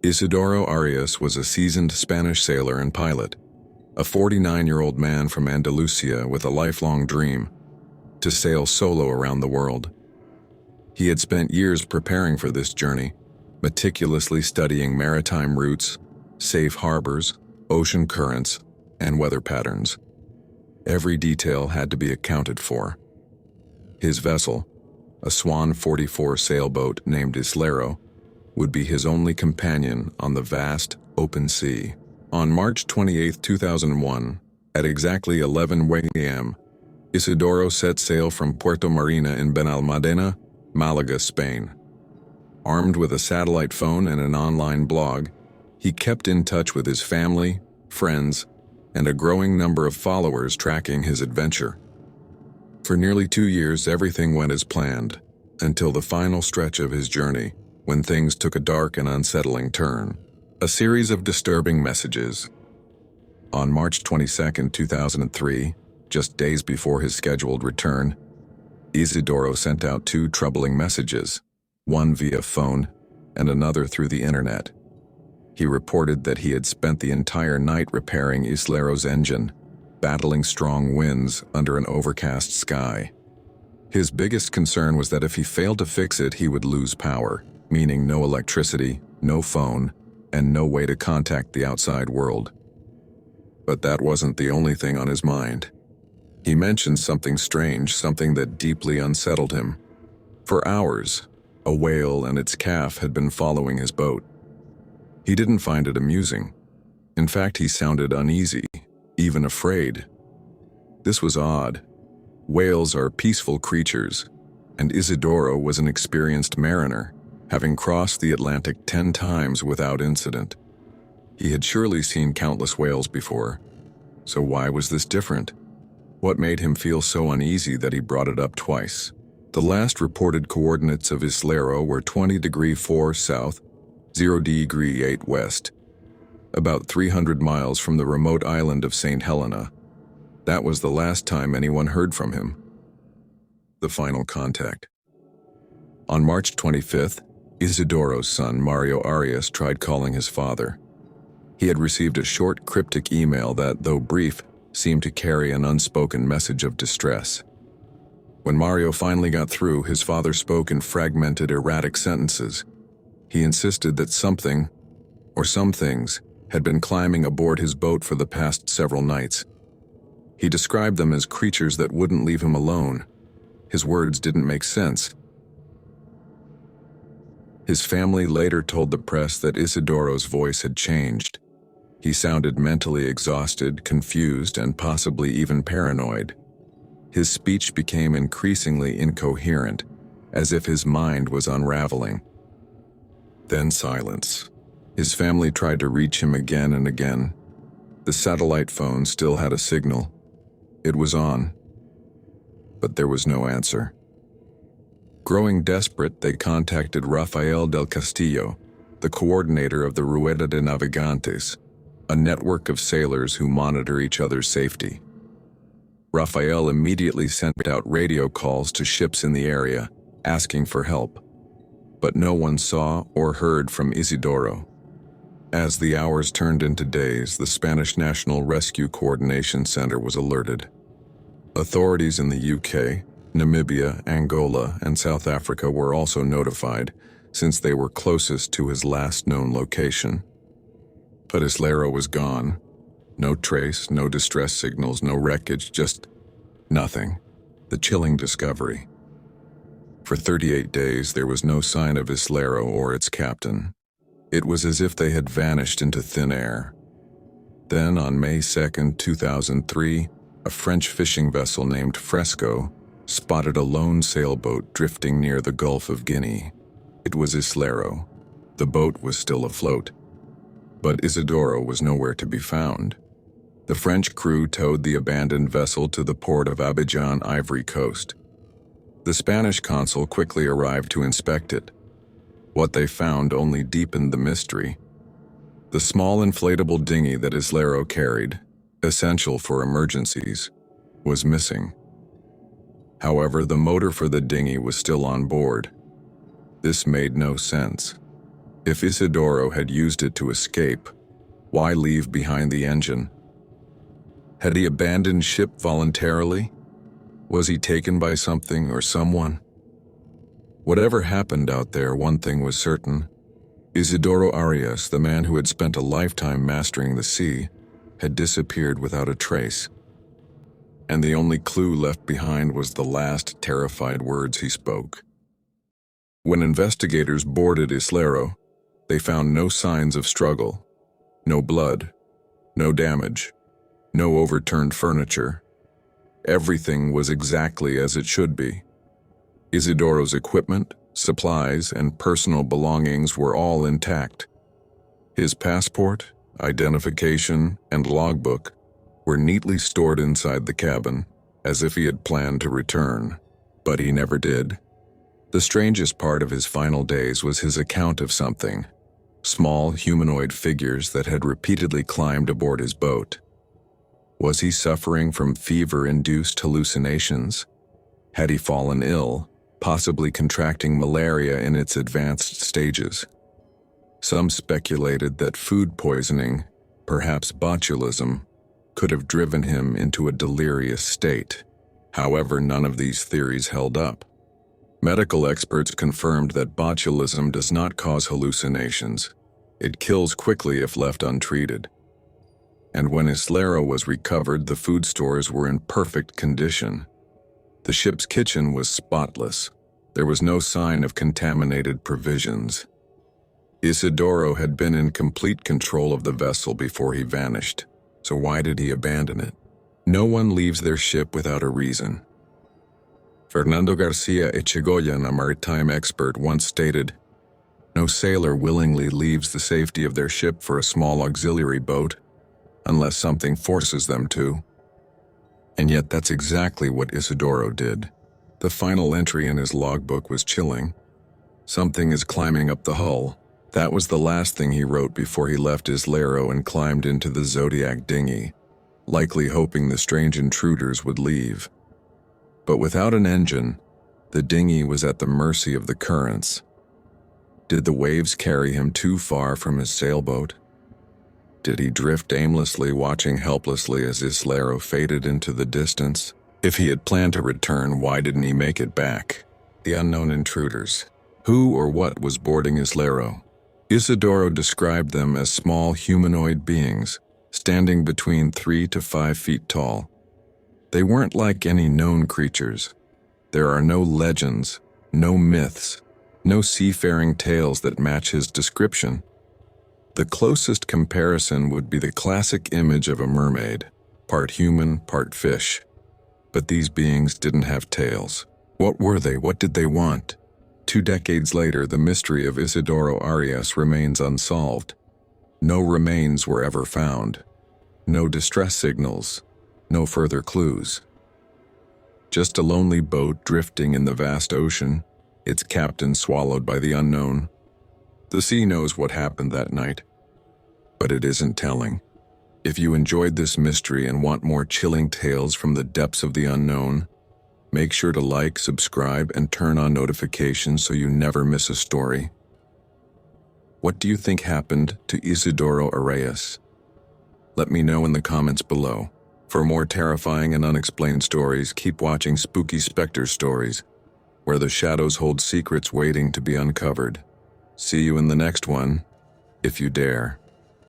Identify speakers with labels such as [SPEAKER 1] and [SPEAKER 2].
[SPEAKER 1] Isidoro Arias was a seasoned Spanish sailor and pilot, a 49-year-old man from Andalusia with a lifelong dream to sail solo around the world. He had spent years preparing for this journey, meticulously studying maritime routes, safe harbors, ocean currents, and weather patterns. Every detail had to be accounted for. His vessel, a Swan 44 sailboat named Islero, would be his only companion on the vast, open sea. On March 28, 2001, at exactly 11 a.m., Isidoro set sail from Puerto Marina in Benalmádena, Malaga, Spain. Armed with a satellite phone and an online blog, he kept in touch with his family, friends, and a growing number of followers tracking his adventure. For nearly 2 years, everything went as planned, until the final stretch of his journey, when things took a dark and unsettling turn. A series of disturbing messages. On March 22, 2003, just days before his scheduled return, Isidoro sent out 2 troubling messages, one via phone and another through the internet. He reported that he had spent the entire night repairing Islero's engine, battling strong winds under an overcast sky. His biggest concern was that if he failed to fix it, he would lose power, meaning no electricity, no phone, and no way to contact the outside world. But that wasn't the only thing on his mind. He mentioned something strange, something that deeply unsettled him. For hours, a whale and its calf had been following his boat. He didn't find it amusing. In fact, he sounded uneasy, even afraid. This was odd. Whales are peaceful creatures, and Isidoro was an experienced mariner, having crossed the Atlantic 10 times without incident. He had surely seen countless whales before, so why was this different? What made him feel so uneasy that he brought it up twice? The last reported coordinates of Islero were 20°4 south, 0°8 west, about 300 miles from the remote island of St. Helena. That was the last time anyone heard from him. The final contact. On March 25th, Isidoro's son, Mario Arias, tried calling his father. He had received a short, cryptic email that, though brief, seemed to carry an unspoken message of distress. When Mario finally got through, his father spoke in fragmented, erratic sentences. He insisted that something, or some things, had been climbing aboard his boat for the past several nights. He described them as creatures that wouldn't leave him alone. His words didn't make sense. His family later told the press that Isidoro's voice had changed. He sounded mentally exhausted, confused, and possibly even paranoid. His speech became increasingly incoherent, as if his mind was unraveling. Then silence. His family tried to reach him again and again. The satellite phone still had a signal. It was on, but there was no answer. Growing desperate, they contacted Rafael del Castillo, the coordinator of the Rueda de Navegantes, a network of sailors who monitor each other's safety. Rafael immediately sent out radio calls to ships in the area, asking for help. But no one saw or heard from Isidoro. As the hours turned into days, the Spanish National Rescue Coordination Center was alerted. Authorities in the UK, Namibia, Angola, and South Africa were also notified, since they were closest to his last known location. But Islero was gone. No trace, no distress signals, no wreckage, just nothing. The chilling discovery. For 38 days, there was no sign of Islero or its captain. It was as if they had vanished into thin air. Then, on May 2, 2003, a French fishing vessel named Fresco spotted a lone sailboat drifting near the Gulf of Guinea. It was Islero. The boat was still afloat, but Isidoro was nowhere to be found. The French crew towed the abandoned vessel to the port of Abidjan, Ivory Coast. The Spanish consul quickly arrived to inspect it. What they found only deepened the mystery. The small inflatable dinghy that Islero carried, essential for emergencies, was missing. However, the motor for the dinghy was still on board. This made no sense. If Isidoro had used it to escape, why leave behind the engine? Had he abandoned ship voluntarily? Was he taken by something or someone? Whatever happened out there, one thing was certain. Isidoro Arias, the man who had spent a lifetime mastering the sea, had disappeared without a trace. And the only clue left behind was the last terrified words he spoke. When investigators boarded Islero, they found no signs of struggle, no blood, no damage, no overturned furniture. Everything was exactly as it should be. Isidoro's equipment, supplies, and personal belongings were all intact. His passport, identification, and logbook were neatly stored inside the cabin, as if he had planned to return, but he never did. The strangest part of his final days was his account of something, small humanoid figures that had repeatedly climbed aboard his boat. Was he suffering from fever-induced hallucinations? Had he fallen ill, possibly contracting malaria in its advanced stages? Some speculated that food poisoning, perhaps botulism, could have driven him into a delirious state. However, none of these theories held up. Medical experts confirmed that botulism does not cause hallucinations. It kills quickly if left untreated. And when Islero was recovered, the food stores were in perfect condition. The ship's kitchen was spotless. There was no sign of contaminated provisions. Isidoro had been in complete control of the vessel before he vanished. So why did he abandon it? No one leaves their ship without a reason. Fernando Garcia Echegoyen, a maritime expert, once stated, "No sailor willingly leaves the safety of their ship for a small auxiliary boat, unless something forces them to." And yet that's exactly what Isidoro did. The final entry in his logbook was chilling. "Something is climbing up the hull." That was the last thing he wrote before he left Islero and climbed into the Zodiac dinghy, likely hoping the strange intruders would leave. But without an engine, the dinghy was at the mercy of the currents. Did the waves carry him too far from his sailboat? Did he drift aimlessly, watching helplessly as Islero faded into the distance? If he had planned to return, why didn't he make it back? The unknown intruders. Who or what was boarding Islero? Isidoro described them as small humanoid beings, standing between 3 to 5 feet tall. They weren't like any known creatures. There are no legends, no myths, no seafaring tales that match his description. The closest comparison would be the classic image of a mermaid, part human, part fish. But these beings didn't have tails. What were they? What did they want? 2 decades later, the mystery of Isidoro Arias remains unsolved. No remains were ever found. No distress signals. No further clues. Just a lonely boat drifting in the vast ocean, its captain swallowed by the unknown. The sea knows what happened that night, but it isn't telling. If you enjoyed this mystery and want more chilling tales from the depths of the unknown, make sure to like, subscribe, and turn on notifications so you never miss a story. What do you think happened to Isidoro Arias? Let me know in the comments below. For more terrifying and unexplained stories, keep watching Spooky Spectre Stories, where the shadows hold secrets waiting to be uncovered. See you in the next one, if you dare.